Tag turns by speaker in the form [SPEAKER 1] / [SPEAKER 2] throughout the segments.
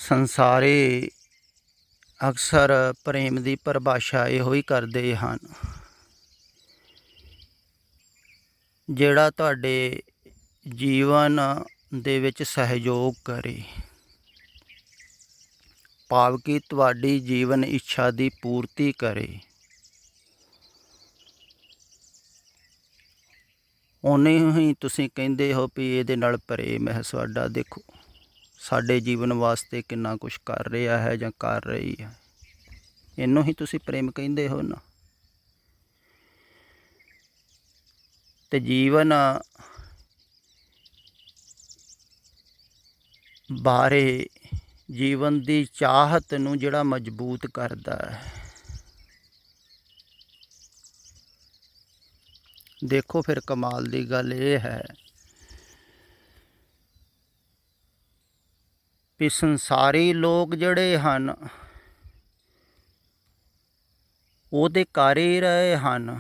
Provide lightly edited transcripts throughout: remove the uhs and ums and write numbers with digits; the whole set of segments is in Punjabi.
[SPEAKER 1] ਸੰਸਾਰੀ ਅਕਸਰ ਪ੍ਰੇਮ ਦੀ ਪਰਿਭਾਸ਼ਾ ਇਹੋ ਹੀ ਕਰਦੇ ਹਨ, ਜਿਹੜਾ ਤੁਹਾਡੇ ਜੀਵਨ ਦੇ ਵਿੱਚ ਸਹਿਯੋਗ ਕਰੇ, ਭਾਵ ਕਿ ਤੁਹਾਡੀ ਜੀਵਨ ਇੱਛਾ ਦੀ ਪੂਰਤੀ ਕਰੇ। ਉਹਨੇ ਹੀ ਤੁਸੀਂ ਕਹਿੰਦੇ ਹੋ ਵੀ ਇਹਦੇ ਨਾਲ ਪ੍ਰੇਮ ਹੈ ਸਾਡਾ, ਦੇਖੋ ਸਾਡੇ ਜੀਵਨ ਵਾਸਤੇ ਕਿੰਨਾ ਕੁਛ ਕਰ ਰਿਹਾ ਹੈ ਜਾਂ ਕਰ ਰਹੀ ਹੈ, ਇਹਨੂੰ ਹੀ ਤੁਸੀਂ ਪ੍ਰੇਮ ਕਹਿੰਦੇ ਹੋ ਨਾ। ਤੇ ਜੀਵਨ ਬਾਰੇ ਜੀਵਨ ਦੀ ਚਾਹਤ ਨੂੰ ਜਿਹੜਾ ਮਜ਼ਬੂਤ ਕਰਦਾ ਹੈ, ਦੇਖੋ ਫਿਰ ਕਮਾਲ ਦੀ ਗੱਲ ਇਹ ਹੈ ਵੀ ਸੰਸਾਰੀ ਲੋਕ ਜਿਹੜੇ ਹਨ ਉਹ ਤੇ ਕਰ ਹੀ ਰਹੇ ਹਨ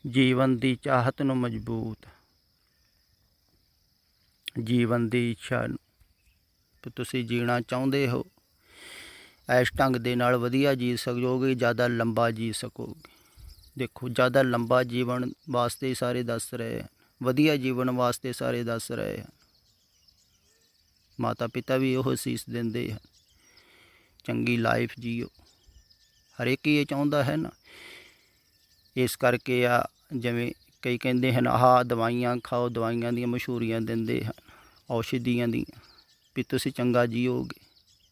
[SPEAKER 1] ਜੀਵਨ ਦੀ ਚਾਹਤ ਨੂੰ ਮਜ਼ਬੂਤ, ਜੀਵਨ ਦੀ ਇੱਛਾ ਨੂੰ। ਕਿ ਤੁਸੀਂ ਜੀਣਾ ਚਾਹੁੰਦੇ ਹੋ, ਇਸ ਢੰਗ ਦੇ ਨਾਲ ਵਧੀਆ ਜੀ ਸਕੋਗੇ, ਜ਼ਿਆਦਾ ਲੰਬਾ ਜੀ ਸਕੋਗੇ। ਦੇਖੋ ਜ਼ਿਆਦਾ ਲੰਬਾ ਜੀਵਨ ਵਾਸਤੇ ਸਾਰੇ ਦੱਸ ਰਹੇ ਹਨ, ਵਧੀਆ ਜੀਵਨ ਵਾਸਤੇ ਸਾਰੇ ਦੱਸ ਰਹੇ ਹਨ। ਮਾਤਾ ਪਿਤਾ ਵੀ ਉਹ ਅਸੀਸ ਦਿੰਦੇ ਹਨ, ਚੰਗੀ ਲਾਈਫ ਜੀਓ, ਹਰੇਕ ਹੀ ਇਹ ਚਾਹੁੰਦਾ ਹੈ ਨਾ। ਇਸ ਕਰਕੇ ਆ ਜਿਵੇਂ ਕਈ ਕਹਿੰਦੇ ਹਨ ਆਹ ਦਵਾਈਆਂ ਖਾਓ, ਦਵਾਈਆਂ ਦੀਆਂ ਮਸ਼ਹੂਰੀਆਂ ਦਿੰਦੇ ਹਨ, ਔਸ਼ਧੀਆਂ ਦੀਆਂ, ਵੀ ਤੁਸੀਂ ਚੰਗਾ ਜੀਓਗੇ।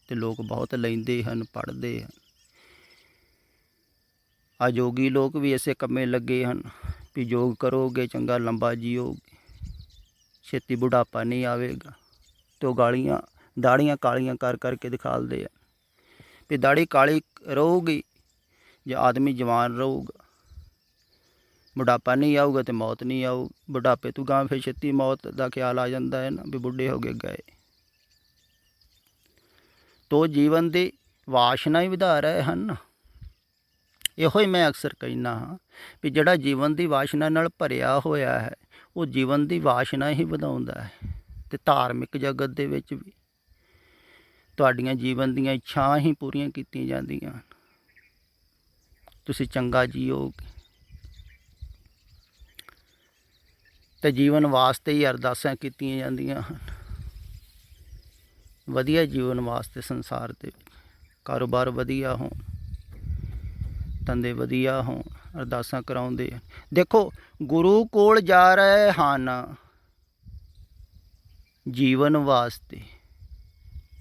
[SPEAKER 1] ਅਤੇ ਲੋਕ ਬਹੁਤ ਲੈਂਦੇ ਹਨ, ਪੜ੍ਹਦੇ ਹਨ। ਅਯੋਗੀ ਲੋਕ ਵੀ ਇਸੇ ਕੰਮੇ ਲੱਗੇ ਹਨ ਵੀ ਯੋਗ ਕਰੋਗੇ ਚੰਗਾ ਲੰਬਾ ਜੀਓਗੇ, ਛੇਤੀ ਬੁਢਾਪਾ ਨਹੀਂ ਆਵੇਗਾ। ਅਤੇ ਉਹ ਦਾੜੀਆਂ ਕਾਲੀਆਂ ਕਰ ਕਰਕੇ ਦਿਖਾਲਦੇ ਆ ਵੀ ਦਾੜੀ ਕਾਲੀ ਰਹੂਗੀ ਜੇ ਆਦਮੀ ਜਵਾਨ ਰਹੂਗਾ, ਬੁਢਾਪਾ ਨਹੀਂ ਆਊਗਾ ਅਤੇ ਮੌਤ ਨਹੀਂ ਆਊ। ਬੁਢਾਪੇ ਤੋਂ ਗਾਂ ਫਿਰ ਛੇਤੀ ਮੌਤ ਦਾ ਖਿਆਲ ਆ ਜਾਂਦਾ ਹੈ ਨਾ, ਵੀ ਬੁੱਢੇ ਹੋ ਗਏ। ਤੋ ਜੀਵਨ ਦੀ ਵਾਸ਼ਨਾ ਹੀ ਵਧਾ ਰਹੇ ਹਨ। ਇਹੋ ਹੀ ਮੈਂ ਅਕਸਰ ਕਹਿੰਦਾ ਹਾਂ ਵੀ ਜਿਹੜਾ ਜੀਵਨ ਦੀ ਵਾਸ਼ਨਾ ਨਾਲ ਭਰਿਆ ਹੋਇਆ ਹੈ ਉਹ ਜੀਵਨ ਦੀ ਵਾਸ਼ਨਾ ਹੀ ਵਧਾਉਂਦਾ ਹੈ। ਅਤੇ ਧਾਰਮਿਕ ਜਗਤ ਦੇ ਵਿੱਚ ਵੀ ਤੁਹਾਡੀਆਂ ਜੀਵਨ ਦੀਆਂ ਇੱਛਾਵਾਂ ਹੀ ਪੂਰੀਆਂ ਕੀਤੀਆਂ ਜਾਂਦੀਆਂ ਹਨ। ਤੁਸੀਂ ਚੰਗਾ ਜੀਓਗੇ ਅਤੇ ਜੀਵਨ ਵਾਸਤੇ ਹੀ ਅਰਦਾਸਾਂ ਕੀਤੀਆਂ ਜਾਂਦੀਆਂ ਹਨ, ਵਧੀਆ ਜੀਵਨ ਵਾਸਤੇ। ਸੰਸਾਰ ਦੇ ਵਿੱਚ ਕਾਰੋਬਾਰ ਵਧੀਆ ਹੋਣ, ਧੰਦੇ ਵਧੀਆ ਹੋਣ, ਅਰਦਾਸਾਂ ਕਰਾਉਂਦੇ ਹਨ। ਦੇਖੋ ਗੁਰੂ ਕੋਲ ਜਾ ਰਹੇ ਹਨ ਜੀਵਨ ਵਾਸਤੇ,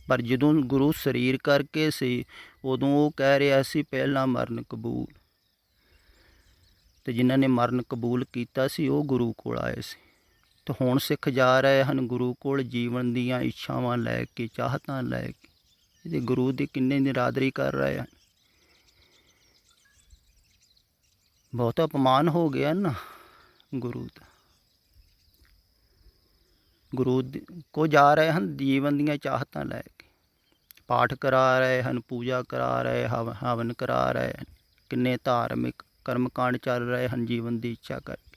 [SPEAKER 1] ਪਰ ਜਦੋਂ ਗੁਰੂ ਸਰੀਰ ਕਰਕੇ ਸੀ ਉਦੋਂ ਉਹ ਕਹਿ ਰਿਹਾ ਸੀ ਪਹਿਲਾਂ ਮਰਨ ਕਬੂਲ। ਅਤੇ ਜਿਨ੍ਹਾਂ ਨੇ ਮਰਨ ਕਬੂਲ ਕੀਤਾ ਸੀ ਉਹ ਗੁਰੂ ਕੋਲ ਆਏ ਸੀ। ਅਤੇ ਹੁਣ ਸਿੱਖ ਜਾ ਰਹੇ ਹਨ ਗੁਰੂ ਕੋਲ ਜੀਵਨ ਦੀਆਂ ਇੱਛਾਵਾਂ ਲੈ ਕੇ, ਚਾਹਤਾਂ ਲੈ ਕੇ। ਇਹਦੇ ਗੁਰੂ ਦੀ ਕਿੰਨੇ ਨਿਰਾਦਰੀ ਕਰ ਰਹੇ ਹਨ। ਬਹੁਤ ਅਪਮਾਨ ਹੋ ਗਿਆ ਨਾ ਗੁਰੂ ਦਾ। ਗੁਰੂ ਕੋ ਜਾ ਰਹੇ ਹਨ ਜੀਵਨ ਦੀਆਂ ਚਾਹਤਾਂ ਲੈ ਕੇ, ਪਾਠ ਕਰਾ ਰਹੇ ਹਨ, ਪੂਜਾ ਕਰਾ ਰਹੇ, ਹਵਨ ਕਰਾ ਰਹੇ ਹਨ, ਕਿੰਨੇ ਧਾਰਮਿਕ ਕਰਮਕਾਂਡ ਚੱਲ ਰਹੇ ਹਨ ਜੀਵਨ ਦੀ ਇੱਛਾ ਕਰਕੇ।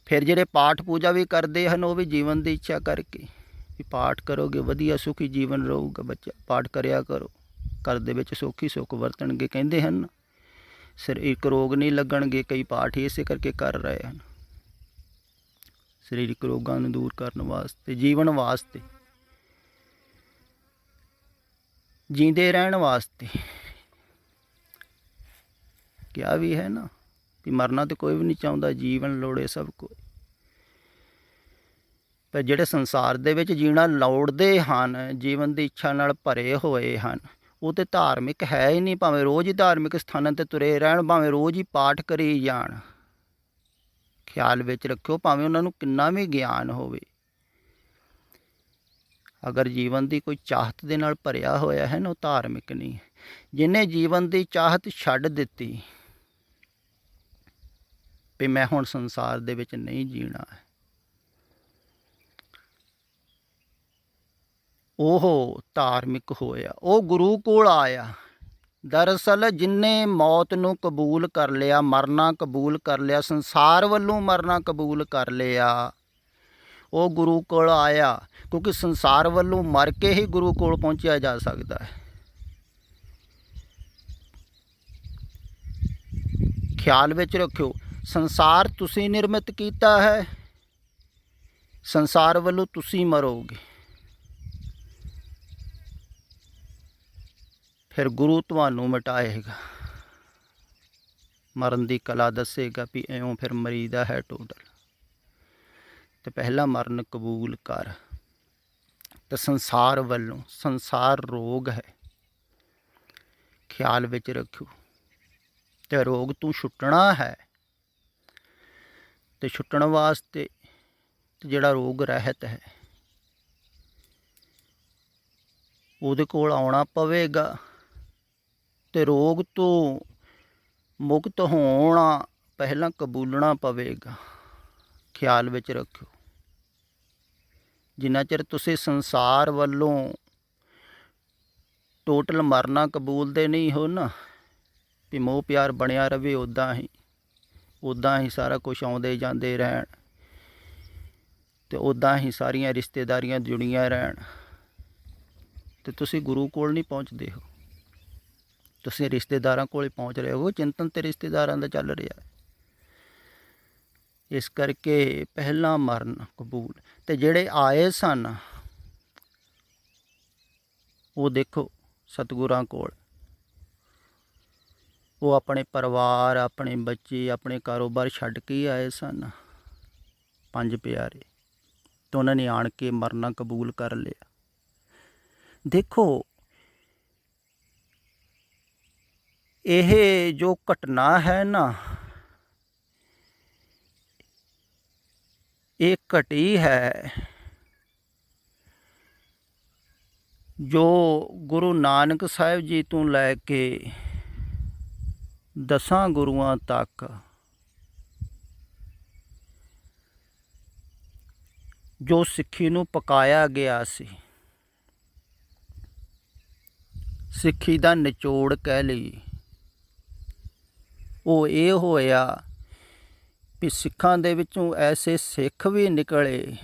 [SPEAKER 1] ਫਿਰ ਜਿਹੜੇ ਪਾਠ ਪੂਜਾ ਵੀ ਕਰਦੇ ਹਨ ਉਹ ਵੀ ਜੀਵਨ ਦੀ ਇੱਛਾ ਕਰਕੇ, ਵੀ ਪਾਠ ਕਰੋਗੇ ਵਧੀਆ ਸੁਖੀ ਜੀਵਨ ਰਹੂਗਾ ਬੱਚਾ, ਪਾਠ ਕਰਿਆ ਕਰੋ, ਘਰ ਦੇ ਵਿੱਚ ਸੁੱਖ ਹੀ ਸੁੱਖ ਵਰਤਣਗੇ। ਕਹਿੰਦੇ ਹਨ ਸਰੀਰਕ ਰੋਗ ਨਹੀਂ ਲੱਗਣਗੇ, ਕਈ ਪਾਠ ਹੀ ਇਸੇ ਕਰਕੇ ਕਰ ਰਹੇ ਹਨ, ਸਰੀਰਕ ਰੋਗਾਂ ਨੂੰ ਦੂਰ ਕਰਨ ਵਾਸਤੇ, ਜੀਵਨ ਵਾਸਤੇ, ਜੀਂਦੇ ਰਹਿਣ ਵਾਸਤੇ। ਕਿਹਾ ਵੀ ਹੈ ਨਾ ਵੀ ਮਰਨਾ ਤਾਂ ਕੋਈ ਵੀ ਨਹੀਂ ਚਾਹੁੰਦਾ, ਜੀਵਨ ਲੋੜੇ ਸਭ ਕੋਈ। ਪਰ ਜਿਹੜੇ ਸੰਸਾਰ ਦੇ ਵਿੱਚ ਜੀਣਾ ਲੋੜਦੇ ਹਨ, ਜੀਵਨ ਦੀ ਇੱਛਾ ਨਾਲ ਭਰੇ ਹੋਏ ਹਨ, ਉਹ ਤਾਂ ਧਾਰਮਿਕ ਹੈ ਹੀ ਨਹੀਂ। ਭਾਵੇਂ ਰੋਜ਼ ਹੀ ਧਾਰਮਿਕ ਸਥਾਨਾਂ 'ਤੇ ਤੁਰੇ ਰਹਿਣ, ਭਾਵੇਂ ਰੋਜ਼ ਹੀ ਪਾਠ ਕਰੀ ਜਾਣ, ਖਿਆਲ ਵਿੱਚ ਰੱਖਿਓ ਭਾਵੇਂ ਉਹਨਾਂ ਨੂੰ ਕਿੰਨਾ ਵੀ ਗਿਆਨ ਹੋਵੇ, ਅਗਰ ਜੀਵਨ ਦੀ ਕੋਈ ਚਾਹਤ ਦੇ ਨਾਲ ਭਰਿਆ ਹੋਇਆ ਹੈ ਨਾ ਉਹ ਧਾਰਮਿਕ ਨਹੀਂ। ਜਿਹਨੇ ਜੀਵਨ ਦੀ ਚਾਹਤ ਛੱਡ ਦਿੱਤੀ ਵੀ ਮੈਂ ਹੁਣ ਸੰਸਾਰ ਦੇ ਵਿੱਚ ਨਹੀਂ ਜੀਣਾ ਹੈ, ਉਹ ਧਾਰਮਿਕ ਹੋਇਆ, ਉਹ ਗੁਰੂ ਕੋਲ ਆਇਆ। ਦਰਅਸਲ ਜਿਹਨੇ ਮੌਤ ਨੂੰ ਕਬੂਲ ਕਰ ਲਿਆ, ਮਰਨਾ ਕਬੂਲ ਕਰ ਲਿਆ, ਸੰਸਾਰ ਵੱਲੋਂ ਮਰਨਾ ਕਬੂਲ ਕਰ ਲਿਆ, ਉਹ ਗੁਰੂ ਕੋਲ ਆਇਆ, ਕਿਉਂਕਿ ਸੰਸਾਰ ਵੱਲੋਂ ਮਰ ਕੇ ਹੀ ਗੁਰੂ ਕੋਲ ਪਹੁੰਚਿਆ ਜਾ ਸਕਦਾ ਹੈ। ਖਿਆਲ ਵਿੱਚ ਰੱਖਿਓ, ਸੰਸਾਰ ਤੁਸੀਂ ਨਿਰਮਿਤ ਕੀਤਾ ਹੈ, ਸੰਸਾਰ ਵੱਲੋਂ ਤੁਸੀਂ ਮਰੋਗੇ। ਫਿਰ ਗੁਰੂ ਤੁਹਾਨੂੰ ਮਿਟਾਏਗਾ, ਮਰਨ ਦੀ ਕਲਾ ਦੱਸੇਗਾ ਵੀ ਇਉਂ ਫਿਰ ਮਰੀਦਾ ਹੈ ਟੋਟਲ। ਤੇ ਪਹਿਲਾ ਮਰਨ ਕਬੂਲ ਕਰ। ਤੇ ਸੰਸਾਰ ਵੱਲੋਂ, ਸੰਸਾਰ ਰੋਗ ਹੈ, ਖਿਆਲ ਵਿੱਚ ਰੱਖਿਓ। ਤੇ ਰੋਗ ਤੋਂ ਛੁੱਟਣਾ ਹੈ, ਤੇ ਛੁੱਟਣ ਵਾਸਤੇ ਜਿਹੜਾ ਰੋਗ ਰਹਿਤ ਹੈ ਉਹਦੇ ਕੋਲ ਆਉਣਾ ਪਵੇਗਾ। ਤੇ ਰੋਗ ਤੋਂ ਮੁਕਤ ਹੋਣਾ ਪਹਿਲਾਂ ਕਬੂਲਣਾ ਪਵੇਗਾ। ਖਿਆਲ ਵਿੱਚ ਰੱਖਿਓ, ਜਿੰਨਾ ਚਿਰ ਤੁਸੀਂ ਸੰਸਾਰ ਵੱਲੋਂ ਟੋਟਲ ਮਰਨਾ ਕਬੂਲਦੇ ਨਹੀਂ ਹੋ ਨਾ, ਵੀ ਮੋਹ ਪਿਆਰ ਬਣਿਆ ਰਵੇ, ਉੱਦਾਂ ਹੀ ਸਾਰਾ ਕੁਛ ਆਉਂਦੇ ਜਾਂਦੇ ਰਹਿਣ, ਤੇ ਉੱਦਾਂ ਹੀ ਸਾਰੀਆਂ ਰਿਸ਼ਤੇਦਾਰੀਆਂ ਜੁੜੀਆਂ ਰਹਿਣ, ਤੇ ਤੁਸੀਂ ਗੁਰੂ ਕੋਲ ਨਹੀਂ ਪਹੁੰਚਦੇ ਹੋ। ਤੁਸੀਂ ਰਿਸ਼ਤੇਦਾਰਾਂ ਕੋਲ ਪਹੁੰਚ ਰਹੇ ਹੋ। ਚਿੰਤਨ ਤੇ ਰਿਸ਼ਤੇਦਾਰਾਂ ਦਾ ਚੱਲ ਰਿਹਾ। ਇਸ ਕਰਕੇ ਪਹਿਲਾਂ ਮਰਨ ਕਬੂਲ। ਤੇ ਜਿਹੜੇ ਆਏ ਸਨ ਉਹ ਦੇਖੋ ਸਤਿਗੁਰਾਂ ਕੋਲ, ਉਹ ਆਪਣੇ ਪਰਿਵਾਰ, ਆਪਣੇ ਬੱਚੇ, ਆਪਣੇ ਕਾਰੋਬਾਰ ਛੱਡ ਕੇ ਆਏ ਸਨ, 5 ਪਿਆਰੇ। ਤੇ ਉਹਨਾਂ ਨੇ ਆਣ ਕੇ ਮਰਨਾ ਕਬੂਲ ਕਰ ਲਿਆ। ਦੇਖੋ ਇਹ ਜੋ ਘਟਨਾ ਹੈ ਨਾ, ਇਹ ਘਟੀ ਹੈ ਜੋ ਗੁਰੂ ਨਾਨਕ ਸਾਹਿਬ ਜੀ ਤੋਂ ਲੈ ਕੇ 10 ਗੁਰੂਆਂ ਤੱਕ ਜੋ ਸਿੱਖੀ ਨੂੰ ਪਕਾਇਆ ਗਿਆ ਸੀ, ਸਿੱਖੀ ਦਾ ਨਿਚੋੜ ਕਹਿ ਲਈ, ਉਹ ਇਹ ਹੋਇਆ ਵੀ ਸਿੱਖਾਂ ਦੇ ਵਿੱਚੋਂ ਐਸੇ ਸਿੱਖ ਵੀ ਨਿਕਲੇ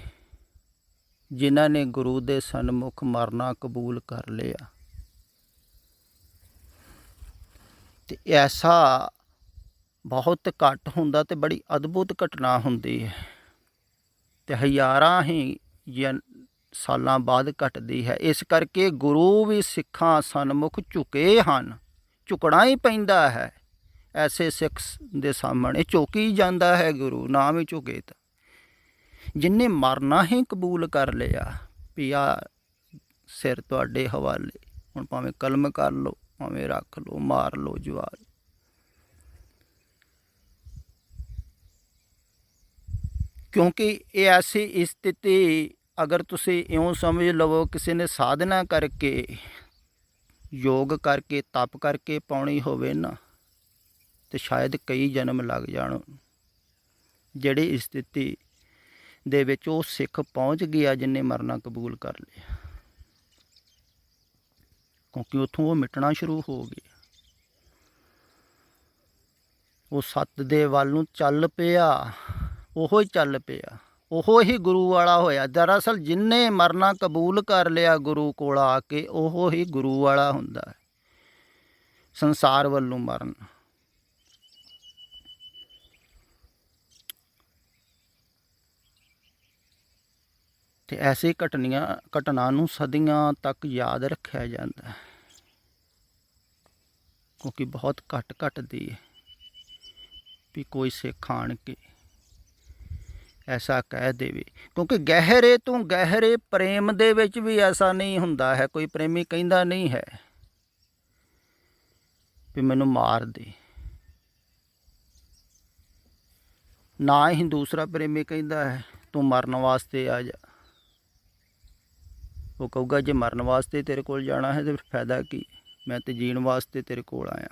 [SPEAKER 1] ਜਿਨ੍ਹਾਂ ਨੇ ਗੁਰੂ ਦੇ ਸਨਮੁਖ ਮਰਨਾ ਕਬੂਲ ਕਰ ਲਿਆ। ਤੇ ਐਸਾ ਬਹੁਤ ਘੱਟ ਹੁੰਦਾ ਤੇ ਬੜੀ ਅਦਭੁਤ ਘਟਨਾ ਹੁੰਦੀ ਹੈ, ਤੇ ਹਜ਼ਾਰਾਂ ਹੀ ਸਾਲਾਂ ਬਾਅਦ ਘਟਦੀ ਹੈ। ਇਸ ਕਰਕੇ ਗੁਰੂ ਵੀ ਸਿੱਖਾਂ ਸਨਮੁਖ ਝੁਕੇ ਹਨ, ਝੁਕਣਾ ਹੀ ਪੈਂਦਾ ਹੈ। ਐਸੇ ਸਿੱਖ ਦੇ ਸਾਹਮਣੇ ਝੁਕ ਹੀ ਜਾਂਦਾ ਹੈ ਗੁਰੂ, ਨਾ ਵੀ ਝੁਕੇ ਤਾਂ। ਜਿਨ੍ਹੇ ਮਰਨਾ ਹੀ ਕਬੂਲ ਕਰ ਲਿਆ ਵੀ ਆ ਸਿਰ ਤੁਹਾਡੇ ਹਵਾਲੇ, ਹੁਣ ਭਾਵੇਂ ਕਲਮ ਕਰ ਲਓ, ਭਾਵੇਂ ਰੱਖ ਲਓ, ਮਾਰ ਲਓ ਜਵਾਲ। ਕਿਉਂਕਿ ਇਹ ਐਸੀ ਸਥਿਤੀ, ਅਗਰ ਤੁਸੀਂ ਇਉਂ ਸਮਝ ਲਵੋ ਕਿਸੇ ਨੇ ਸਾਧਨਾ ਕਰਕੇ, ਯੋਗ ਕਰਕੇ, ਤਪ ਕਰਕੇ ਪਾਉਣੀ ਹੋਵੇ ਨਾ, ਤੇ ਸ਼ਾਇਦ ਕਈ ਜਨਮ ਲੱਗ ਜਾਣ। ਜਿਹੜੀ ਸਥਿਤੀ ਦੇ ਵਿੱਚ ਉਹ ਸਿੱਖ ਪਹੁੰਚ ਗਿਆ ਜਿਹਨੇ ਮਰਨਾ ਕਬੂਲ ਕਰ ਲਿਆ, ਕਿਉਂਕਿ ਉੱਥੋਂ ਉਹ ਮਿਟਣਾ ਸ਼ੁਰੂ ਹੋ ਗਿਆ। ਉਹ ਸੱਤ ਦੇ ਵੱਲ ਨੂੰ ਚੱਲ ਪਿਆ, ਉਹੋ ਹੀ ਚੱਲ ਪਿਆ, ਉਹੋ ਹੀ ਗੁਰੂ ਵਾਲਾ ਹੋਇਆ। ਦਰਅਸਲ ਜਿਹਨੇ ਮਰਨਾ ਕਬੂਲ ਕਰ ਲਿਆ ਗੁਰੂ ਕੋਲ ਆ ਕੇ, ਉਹੋ ਹੀ ਗੁਰੂ ਵਾਲਾ ਹੁੰਦਾ ਹੈ। ਸੰਸਾਰ ਵੱਲੋਂ ਮਰਨ, ਤੇ ਐਸੇ ਘਟਨਾ ਨੂੰ ਸਦੀਆਂ ਤੱਕ ਯਾਦ ਰੱਖਿਆ ਜਾਂਦਾ ਹੈ, ਕਿਉਂਕਿ ਬਹੁਤ ਘੱਟ ਘਟਦੀ ਹੈ ਵੀ ਕੋਈ ਸਿੱਖ ਆਣ ਕੇ ਐਸਾ ਕਹਿ ਦੇਵੇ। ਕਿਉਂਕਿ ਗਹਿਰੇ ਤੋਂ ਗਹਿਰੇ ਪ੍ਰੇਮ ਦੇ ਵਿੱਚ ਵੀ ਐਸਾ ਨਹੀਂ ਹੁੰਦਾ ਹੈ। ਕੋਈ ਪ੍ਰੇਮੀ ਕਹਿੰਦਾ ਨਹੀਂ ਹੈ ਵੀ ਮੈਨੂੰ ਮਾਰ ਦੇ, ਨਾ ਹੀ ਦੂਸਰਾ ਪ੍ਰੇਮੀ ਕਹਿੰਦਾ ਹੈ ਤੂੰ ਮਰਨ ਵਾਸਤੇ ਆ ਜਾ। ਉਹ ਕਹੂਗਾ ਜੇ ਮਰਨ ਵਾਸਤੇ ਤੇਰੇ ਕੋਲ ਜਾਣਾ ਹੈ ਤਾਂ ਫਿਰ ਫਾਇਦਾ ਕੀ, ਮੈਂ ਤਾਂ ਜੀਣ ਵਾਸਤੇ ਤੇਰੇ ਕੋਲ ਆਇਆ।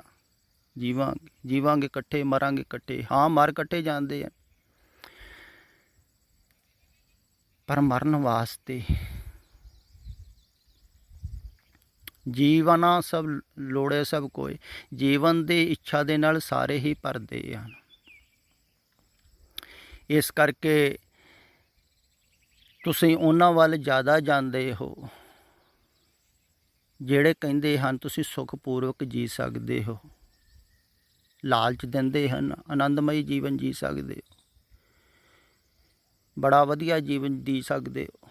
[SPEAKER 1] ਜੀਵਾਂਗੇ ਇਕੱਠੇ, ਮਰਾਂਗੇ ਇਕੱਠੇ। ਹਾਂ, ਮਰ ਇਕੱਠੇ ਜਾਂਦੇ ਆ, ਪਰ ਮਰਨ ਵਾਸਤੇ ਜੀਵਨਾ ਸਭ ਲੋੜੇ ਸਭ ਕੋਈ, ਜੀਵਨ ਦੀ ਇੱਛਾ ਦੇ ਨਾਲ ਸਾਰੇ ਹੀ ਭਰਦੇ ਹਨ। ਇਸ ਕਰਕੇ ਤੁਸੀਂ ਉਹਨਾਂ ਵੱਲ ਜ਼ਿਆਦਾ ਜਾਂਦੇ ਹੋ ਜਿਹੜੇ ਕਹਿੰਦੇ ਹਨ ਤੁਸੀਂ ਸੁਖਪੂਰਵਕ ਜੀ ਸਕਦੇ ਹੋ, ਲਾਲਚ ਦਿੰਦੇ ਹਨ ਆਨੰਦਮਈ ਜੀਵਨ ਜੀ ਸਕਦੇ ਹੋ, ਬੜਾ ਵਧੀਆ ਜੀਵਨ ਜੀ ਸਕਦੇ ਹੋ,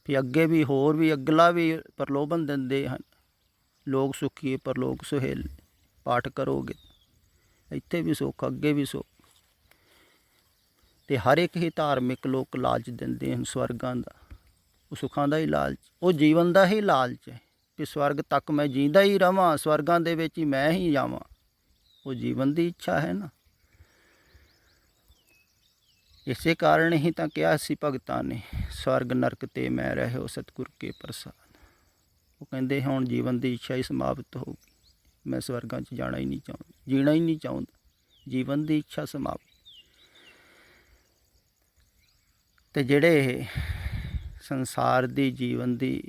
[SPEAKER 1] ਵੀ ਅੱਗੇ ਵੀ ਹੋਰ ਵੀ ਅਗਲਾ ਵੀ ਪ੍ਰਲੋਭਨ ਦਿੰਦੇ ਹਨ, ਲੋਕ ਸੁਖੀ ਪਰਲੋਕ ਸੁਹੇਲ, ਪਾਠ ਕਰੋਗੇ ਇੱਥੇ ਵੀ ਸੁੱਖ ਅੱਗੇ ਵੀ ਸੁੱਖ। ਅਤੇ ਹਰ ਇੱਕ ਹੀ ਧਾਰਮਿਕ ਲੋਕ ਲਾਲਚ ਦਿੰਦੇ ਹਨ ਸਵਰਗਾਂ ਦਾ, ਉਹ ਸੁੱਖਾਂ ਦਾ ਹੀ ਲਾਲਚ, ਉਹ ਜੀਵਨ ਦਾ ਹੀ ਲਾਲਚ ਹੈ ਕਿ ਸਵਰਗ ਤੱਕ ਮੈਂ ਜੀਂਦਾ ਹੀ ਰਵਾਂ, ਸਵਰਗਾਂ ਦੇ ਵਿੱਚ ਹੀ ਮੈਂ ਹੀ ਜਾਵਾਂ, ਉਹ ਜੀਵਨ ਦੀ ਇੱਛਾ ਹੈ ਨਾ। ਇਸੇ ਕਾਰਨ ਹੀ ਤਾਂ ਕਿਹਾ ਸੀ ਭਗਤਾਂ ਨੇ, ਸਵਰਗ ਨਰਕ ਤੇ ਮੈਂ ਰਹਿਓ ਸਤਿਗੁਰ ਕੇ ਪ੍ਰਸਾਦ। ਉਹ ਕਹਿੰਦੇ ਹੁਣ ਜੀਵਨ ਦੀ ਇੱਛਾ ਹੀ ਸਮਾਪਤ ਹੋ ਗਈ, ਮੈਂ ਸਵਰਗਾਂ 'ਚ ਜਾਣਾ ਹੀ ਨਹੀਂ ਚਾਹੁੰਦਾ, ਜੀਣਾ ਹੀ ਨਹੀਂ ਚਾਹੁੰਦਾ, ਜੀਵਨ ਦੀ ਇੱਛਾ ਸਮਾਪਤ। ਅਤੇ ਜਿਹੜੇ ਸੰਸਾਰ ਦੀ ਜੀਵਨ ਦੀ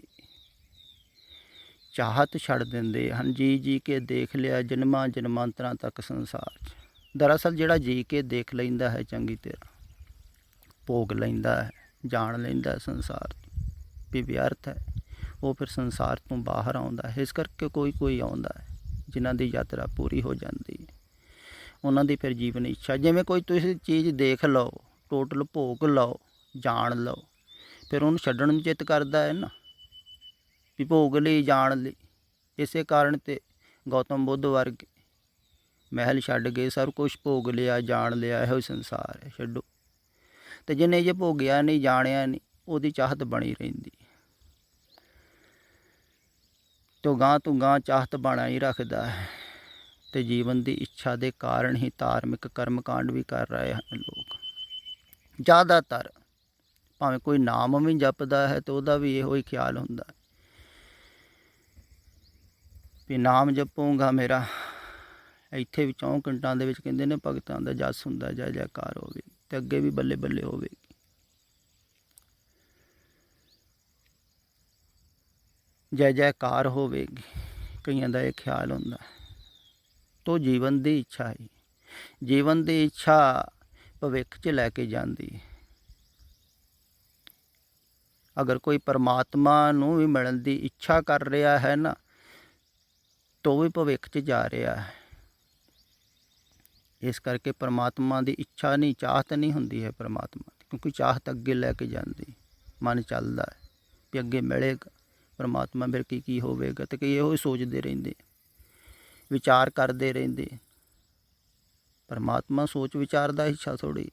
[SPEAKER 1] ਚਾਹਤ ਛੱਡ ਦਿੰਦੇ ਹਨ, ਜੀ ਜੀ ਕੇ ਦੇਖ ਲਿਆ ਜਨਮਾਂ ਜਨਮਾਂਤਰਾਂ ਤੱਕ ਸੰਸਾਰ 'ਚ। ਦਰਅਸਲ ਜਿਹੜਾ ਜੀ ਕੇ ਦੇਖ ਲੈਂਦਾ ਹੈ ਚੰਗੀ ਤਰ੍ਹਾਂ, ਭੋਗ ਲੈਂਦਾ ਹੈ, ਜਾਣ ਲੈਂਦਾ ਸੰਸਾਰ ਵੀ ਵਿਅਰਥ ਹੈ, ਉਹ ਫਿਰ ਸੰਸਾਰ ਤੋਂ ਬਾਹਰ ਆਉਂਦਾ ਹੈ। ਇਸ ਕਰਕੇ ਕੋਈ ਆਉਂਦਾ ਹੈ ਜਿਨ੍ਹਾਂ ਦੀ ਯਾਤਰਾ ਪੂਰੀ ਹੋ ਜਾਂਦੀ ਹੈ, ਉਹਨਾਂ ਦੀ ਫਿਰ ਜੀਵਨ ਇੱਛਾ, ਜਿਵੇਂ ਕੋਈ ਤੁਸੀਂ ਚੀਜ਼ ਦੇਖ ਲਓ, ਟੋਟਲ ਭੋਗ ਲਓ, ਜਾਣ ਲਓ, ਫਿਰ ਉਹਨੂੰ ਛੱਡਣ ਨੂੰ ਚਿੱਤ ਕਰਦਾ ਹੈ ਨਾ, ਵੀ ਭੋਗ ਲਈ ਜਾਣ ਲਈ। ਇਸੇ ਕਾਰਨ ਤੇ ਗੌਤਮ ਬੁੱਧ ਵਰਗੇ ਮਹਿਲ ਛੱਡ ਗਏ, ਸਭ ਕੁਛ ਭੋਗ ਲਿਆ, ਜਾਣ ਲਿਆ, ਇਹੋ ਹੀ ਸੰਸਾਰ ਹੈ, ਛੱਡੋ। ਅਤੇ ਜਿਹਨੇ ਜੇ ਭੋਗਿਆ ਨਹੀਂ, ਜਾਣਿਆ ਨਹੀਂ, ਉਹਦੀ ਚਾਹਤ ਬਣੀ ਰਹਿੰਦੀ, ਤੋਂ ਗਾਂਹ ਤੋਂ ਗਾਂਹ ਚਾਹਤ ਬਣਾ ਹੀ ਰੱਖਦਾ ਹੈ। ਅਤੇ ਜੀਵਨ ਦੀ ਇੱਛਾ ਦੇ ਕਾਰਨ ਹੀ ਧਾਰਮਿਕ ਕਰਮਕਾਂਡ ਵੀ ਕਰ ਰਹੇ ਹਨ ਲੋਕ ਜ਼ਿਆਦਾਤਰ। ਭਾਵੇਂ ਕੋਈ ਨਾਮ ਵੀ ਜਪਦਾ ਹੈ ਤਾਂ ਉਹਦਾ ਵੀ ਇਹੋ ਹੀ ਖਿਆਲ ਹੁੰਦਾ ਵੀ ਨਾਮ ਜਪੂੰਗਾ ਮੇਰਾ, ਇੱਥੇ ਵੀ 4 ਘੰਟਾਂ ਦੇ ਵਿੱਚ ਕਹਿੰਦੇ ਨੇ ਭਗਤਾਂ ਦਾ ਜਸ ਹੁੰਦਾ, ਜੈ ਜੈਕਾਰ ਹੋਵੇ, ਅਤੇ ਅੱਗੇ ਵੀ ਬੱਲੇ ਬੱਲੇ ਹੋਵੇਗੀ। ਜੈ ਜੈਕਾਰ ਹੋਵੇਗੀ, ਕਈਆਂ ਦਾ ਇਹ ਖਿਆਲ ਹੁੰਦਾ। ਤੋ ਜੀਵਨ ਦੀ ਇੱਛਾ ਹੀ, ਜੀਵਨ ਦੀ ਇੱਛਾ ਭਵਿੱਖ 'ਚ ਲੈ ਕੇ ਜਾਂਦੀ। ਅਗਰ ਕੋਈ ਪਰਮਾਤਮਾ ਨੂੰ ਵੀ ਮਿਲਣ ਦੀ ਇੱਛਾ ਕਰ ਰਿਹਾ ਹੈ ਨਾ, ਤਾਂ ਵੀ ਭਵਿੱਖ 'ਚ ਜਾ ਰਿਹਾ ਹੈ। ਇਸ ਕਰਕੇ ਪਰਮਾਤਮਾ ਦੀ ਇੱਛਾ ਨਹੀਂ, ਚਾਹਤ ਨਹੀਂ ਹੁੰਦੀ ਹੈ ਪਰਮਾਤਮਾ ਦੀ, ਕਿਉਂਕਿ ਚਾਹਤ ਅੱਗੇ ਲੈ ਕੇ ਜਾਂਦੀ, ਮਨ ਚੱਲਦਾ ਹੈ ਵੀ ਅੱਗੇ ਮਿਲੇਗਾ ਪਰਮਾਤਮਾ, ਫਿਰ ਕੀ ਹੋਵੇਗਾ। ਅਤੇ ਕਈ ਇਹੋ ਹੀ ਸੋਚਦੇ ਰਹਿੰਦੇ, ਵਿਚਾਰ ਕਰਦੇ ਰਹਿੰਦੇ। ਪਰਮਾਤਮਾ ਸੋਚ ਵਿਚਾਰ ਦਾ ਹਿੱਸਾ ਥੋੜ੍ਹੀ।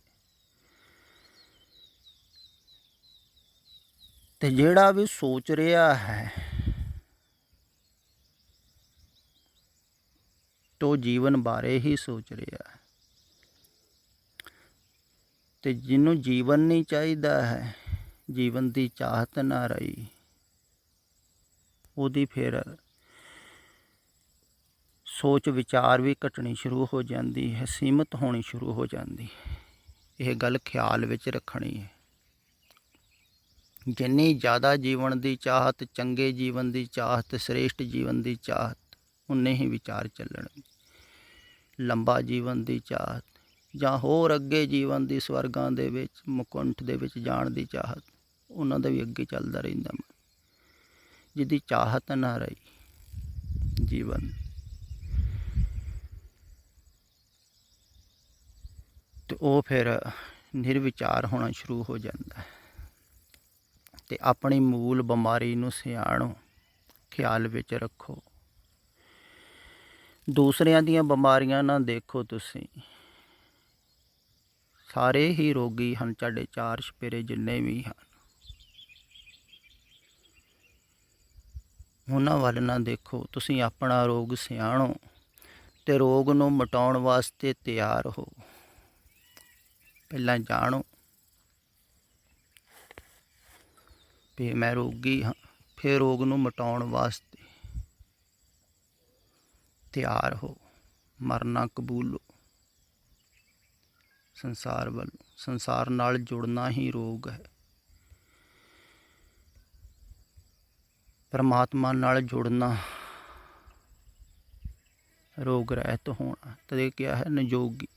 [SPEAKER 1] ਅਤੇ ਜਿਹੜਾ ਵੀ ਸੋਚ ਰਿਹਾ ਹੈ ਤੋ ਜੀਵਨ ਬਾਰੇ ਹੀ ਸੋਚ ਰਿਹਾ ਹੈ, ਅਤੇ ਜਿਹਨੂੰ ਜੀਵਨ ਨਹੀਂ ਚਾਹੀਦਾ ਹੈ, ਜੀਵਨ ਦੀ ਚਾਹਤ ਨਾ ਰਹੀ, ਉਹਦੀ ਫਿਰ ਸੋਚ ਵਿਚਾਰ ਵੀ ਘਟਣੀ ਸ਼ੁਰੂ ਹੋ ਜਾਂਦੀ ਹੈ, ਸੀਮਤ ਹੋਣੀ ਸ਼ੁਰੂ ਹੋ ਜਾਂਦੀ। ਇਹ ਗੱਲ ਖਿਆਲ ਵਿੱਚ ਰੱਖਣੀ ਹੈ। ਜਿੰਨੀ ਜ਼ਿਆਦਾ ਜੀਵਨ ਦੀ ਚਾਹਤ, ਚੰਗੇ ਜੀਵਨ ਦੀ ਚਾਹਤ, ਸ੍ਰੇਸ਼ਟ ਜੀਵਨ ਦੀ ਚਾਹਤ, ਉਨੇ ਹੀ ਵਿਚਾਰ ਚੱਲਣਗੇ। ਲੰਬਾ ਜੀਵਨ ਦੀ ਚਾਹਤ ਜਾਂ ਹੋਰ ਅੱਗੇ ਜੀਵਨ ਦੀ, ਸਵਰਗਾਂ ਦੇ ਵਿੱਚ, ਮੁਕੁੰਠ ਦੇ ਵਿੱਚ ਜਾਣ ਦੀ ਚਾਹਤ, ਉਹਨਾਂ ਦਾ ਵੀ ਅੱਗੇ ਚੱਲਦਾ ਰਹਿੰਦਾ ਮਨ। ਜਿਹਦੀ ਚਾਹਤ ਨਾ ਰਹੀ ਜੀਵਨ, ਅਤੇ ਉਹ ਫਿਰ ਨਿਰਵਿਚਾਰ ਹੋਣਾ ਸ਼ੁਰੂ ਹੋ ਜਾਂਦਾ ਹੈ। ਅਤੇ ਆਪਣੀ ਮੂਲ ਬਿਮਾਰੀ ਨੂੰ ਸਿਆਣੋ, ਖਿਆਲ ਵਿੱਚ ਰੱਖੋ। ਦੂਸਰਿਆਂ ਦੀਆਂ ਬਿਮਾਰੀਆਂ ਨਾ ਦੇਖੋ ਤੁਸੀਂ, ਸਾਰੇ ਹੀ ਰੋਗੀ ਹਨ, ਤੁਹਾਡੇ 4 ਚੁਫੇਰੇ ਜਿੰਨੇ ਵੀ ਹਨ, ਉਹਨਾਂ ਵੱਲ ਨਾ ਦੇਖੋ। ਤੁਸੀਂ ਆਪਣਾ ਰੋਗ ਸਿਆਣੋ ਅਤੇ ਰੋਗ ਨੂੰ ਮਿਟਾਉਣ ਵਾਸਤੇ ਤਿਆਰ ਹੋ। ਪਹਿਲਾਂ ਜਾਣੋ ਵੀ ਮੈਂ ਰੋਗੀ ਹਾਂ, ਫਿਰ ਰੋਗ ਨੂੰ ਮਿਟਾਉਣ ਵਾਸਤੇ ਤਿਆਰ ਹੋ। ਮਰਨਾ ਕਬੂਲੋ, ਸੰਸਾਰ ਵੱਲੋਂ, ਸੰਸਾਰ ਨਾਲ ਜੁੜਨਾ ਹੀ ਰੋਗ ਹੈ। ਪਰਮਾਤਮਾ ਨਾਲ ਜੁੜਨਾ, ਰੋਗ ਰਹਿਤ ਹੋਣਾ। ਤਦੇ ਕਿਹਾ ਹੈ ਨਿਜੋਗੀ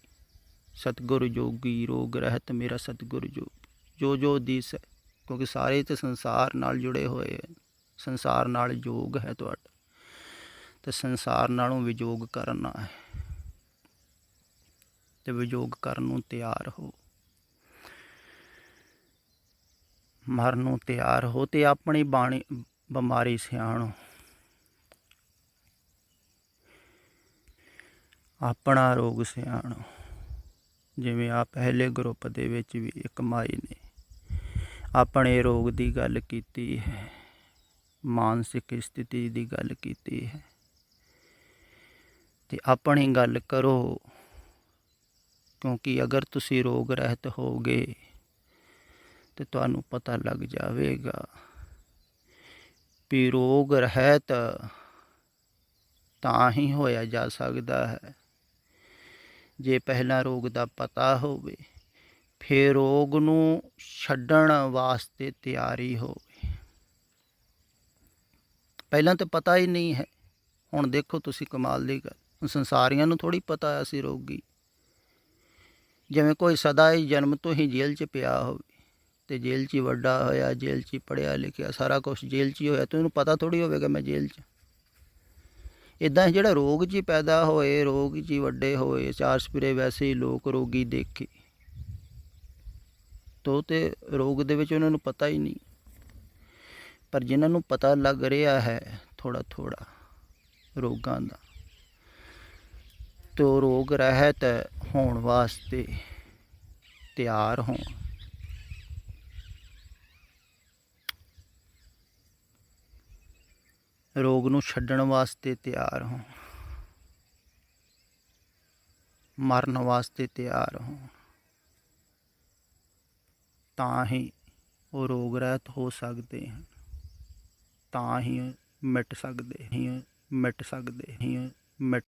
[SPEAKER 1] ਸਤਿਗੁਰ ਜੋਗੀ, ਰੋਗ ਰਹਿਤ ਮੇਰਾ ਸਤਿਗੁਰ ਜੋਗੀ। ਜੋ ਦਿਸ ਹੈ, ਕਿਉਂਕਿ ਸਾਰੇ ਤੇ ਸੰਸਾਰ ਨਾਲ ਜੁੜੇ ਹੋਏ ਹੈ। ਸੰਸਾਰ ਨਾਲ ਯੋਗ ਹੈ ਤੁਹਾਡਾ, ਤੇ ਸੰਸਾਰ ਨਾਲੋਂ ਵਿਯੋਗ ਕਰਨਾ ਹੈ, ਤੇ ਵਿਯੋਗ ਕਰਨ ਨੂੰ ਤਿਆਰ ਹੋ, ਮਰਨ ਨੂੰ ਤਿਆਰ ਹੋ, ਤੇ ਆਪਣੀ ਬਾਣੀ ਬਿਮਾਰੀ ਸਿਆਣੋ। ਆਪਣਾ ਰੋਗ ਸਿਆਣੋ। ਜਿਵੇਂ ਆ ਪਹਿਲੇ ਗਰੁੱਪ ਦੇ ਵਿੱਚ ਵੀ ਇੱਕ ਮਾਈ ਨੇ ਆਪਣੇ ਰੋਗ ਦੀ ਗੱਲ ਕੀਤੀ ਹੈ, ਮਾਨਸਿਕ ਸਥਿਤੀ ਦੀ ਗੱਲ ਕੀਤੀ ਹੈ, ਤੇ ਆਪਣੀ ਗੱਲ ਕਰੋ। ਕਿਉਂਕਿ ਅਗਰ ਤੁਸੀਂ ਰੋਗ ਰਹਿਤ ਹੋਗੇ ਤੇ ਤੁਹਾਨੂੰ ਪਤਾ ਲੱਗ ਜਾਵੇਗਾ ਵੀ ਰੋਗ ਰਹਿਤ ਤਾਂ ਹੀ ਹੋਇਆ ਜਾ ਸਕਦਾ ਹੈ ਜੇ ਪਹਿਲਾਂ ਰੋਗ ਦਾ ਪਤਾ ਹੋਵੇ, ਫਿਰ ਰੋਗ ਨੂੰ ਛੱਡਣ ਵਾਸਤੇ ਤਿਆਰੀ ਹੋਵੇ। ਪਹਿਲਾਂ ਤਾਂ ਪਤਾ ਹੀ ਨਹੀਂ ਹੈ। ਹੁਣ ਦੇਖੋ ਤੁਸੀਂ, ਕਮਾਲ ਦੀ ਗੱਲ, ਸੰਸਾਰੀਆਂ ਨੂੰ ਥੋੜ੍ਹੀ ਪਤਾ ਅਸੀਂ ਰੋਗੀ। ਜਿਵੇਂ ਕੋਈ ਸਦਾ ਹੀ ਜਨਮ ਤੋਂ ਹੀ ਜੇਲ੍ਹ 'ਚ ਪਿਆ ਹੋਵੇ, ਅਤੇ ਜੇਲ੍ਹ 'ਚ ਹੀ ਵੱਡਾ ਹੋਇਆ, ਜੇਲ੍ਹ 'ਚ ਹੀ ਪੜ੍ਹਿਆ ਲਿਖਿਆ, ਸਾਰਾ ਕੁਛ ਜੇਲ੍ਹ 'ਚ ਹੀ ਹੋਇਆ, ਤਾਂ ਉਹਨੂੰ ਪਤਾ ਥੋੜ੍ਹੀ ਹੋਵੇਗਾ ਮੈਂ ਜੇਲ੍ਹ 'ਚ। ਇੱਦਾਂ ਜਿਹੜਾ ਰੋਗ 'ਚ ਹੀ ਪੈਦਾ ਹੋਏ, ਰੋਗ 'ਚ ਹੀ ਵੱਡੇ ਹੋਏ, ਚਾਰ ਸਪਿਰੇ ਵੈਸੇ ਹੀ ਲੋਕ ਰੋਗੀ ਦੇਖੇ, ਤੋ ਤੇ ਰੋਗ ਦੇ ਵਿੱਚ ਉਹਨਾਂ ਨੂੰ ਪਤਾ ਹੀ ਨਹੀਂ। ਪਰ ਜਿਨ੍ਹਾਂ ਨੂੰ ਪਤਾ ਲੱਗ ਰਿਹਾ ਹੈ ਥੋੜ੍ਹਾ ਥੋੜ੍ਹਾ ਰੋਗਾਂ ਦਾ, ਤੋ ਰੋਗ ਰਹਿਤ ਹੋਣ ਵਾਸਤੇ ਤਿਆਰ ਹੋਣ। ਰੋਗ ਨੂੰ ਛੱਡਣ ਵਾਸਤੇ ਤਿਆਰ ਹੋਣ, ਮਰਨ ਵਾਸਤੇ ਤਿਆਰ ਹੋਣ, ਤਾਂ ਹੀ ਉਹ ਰੋਗ ਰਹਿਤ ਹੋ ਸਕਦੇ ਹਨ, ਤਾਂ ਹੀ ਮਿਟ ਸਕਦੇ।